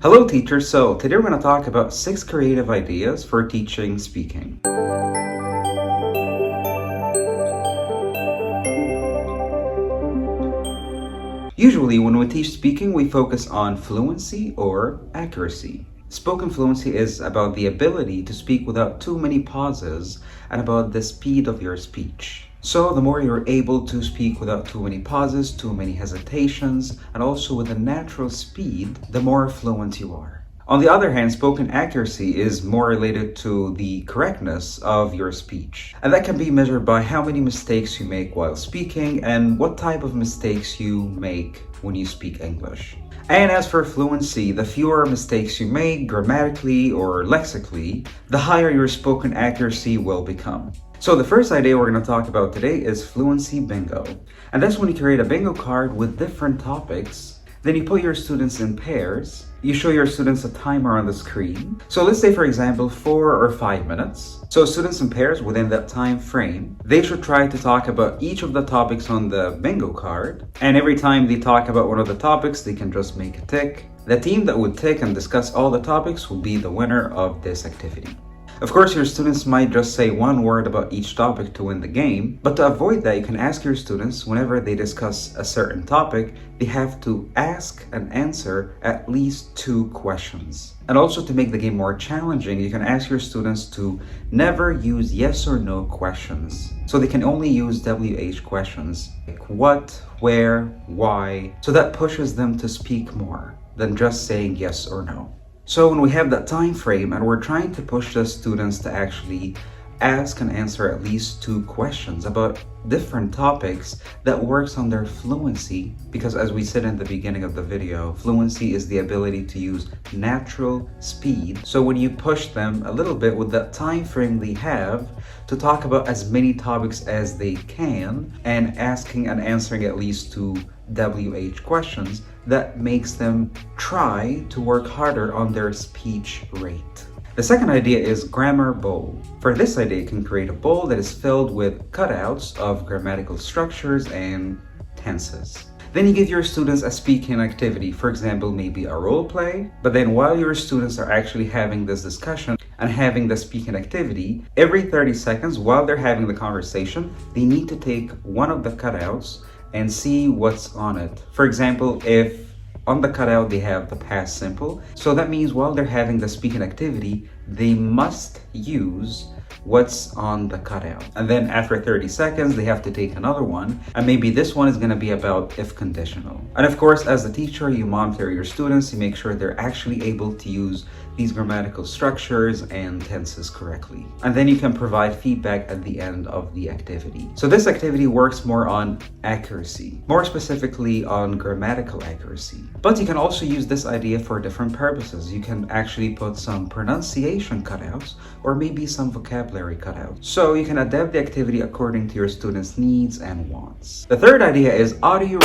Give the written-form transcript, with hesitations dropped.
Hello teachers, so today we're going to talk about 6 creative ideas for teaching speaking. Usually when we teach speaking, we focus on fluency or accuracy. Spoken fluency is about the ability to speak without too many pauses and about the speed of your speech. So the more you're able to speak without too many pauses, too many hesitations, and also with a natural speed, the more fluent you are. On the other hand, spoken accuracy is more related to the correctness of your speech. And that can be measured by how many mistakes you make while speaking and what type of mistakes you make when you speak English. And as for fluency, the fewer mistakes you make grammatically or lexically, the higher your spoken accuracy will become. So the first idea we're going to talk about today is fluency bingo. And that's when you create a bingo card with different topics. Then you put your students in pairs. You show your students a timer on the screen. So let's say, for example, 4 or 5 minutes. So students in pairs within that time frame, they should try to talk about each of the topics on the bingo card. And every time they talk about one of the topics, they can just make a tick. The team that would tick and discuss all the topics will be the winner of this activity. Of course, your students might just say one word about each topic to win the game, but to avoid that, you can ask your students whenever they discuss a certain topic, they have to ask and answer at least 2 questions. And also to make the game more challenging, you can ask your students to never use yes or no questions. So they can only use WH questions like what, where, why. So that pushes them to speak more than just saying yes or no. So when we have that time frame and we're trying to push the students to actually ask and answer at least 2 questions about different topics, that works on their fluency, because as we said in the beginning of the video, fluency is the ability to use natural speed. So when you push them a little bit with that time frame they have to talk about as many topics as they can and asking and answering at least 2 WH questions, that makes them try to work harder on their speech rate. The second idea is grammar bowl. For this idea, you can create a bowl that is filled with cutouts of grammatical structures and tenses. Then you give your students a speaking activity, for example, maybe a role play. But then while your students are actually having this discussion and having the speaking activity, every 30 seconds while they're having the conversation, they need to take one of the cutouts and see what's on it. For example, if on the cutout they have the past simple, so that means while they're having the speaking activity, they must use what's on the cutout. And then after 30 seconds, they have to take another one. And maybe this one is going to be about if conditional. And of course, as the teacher, you monitor your students, you make sure they're actually able to use these grammatical structures and tenses correctly. And then you can provide feedback at the end of the activity. So this activity works more on accuracy, more specifically on grammatical accuracy. But you can also use this idea for different purposes. You can actually put some pronunciation cutouts or maybe some vocabulary cutouts. So you can adapt the activity according to your students' needs and wants. The third idea is audio.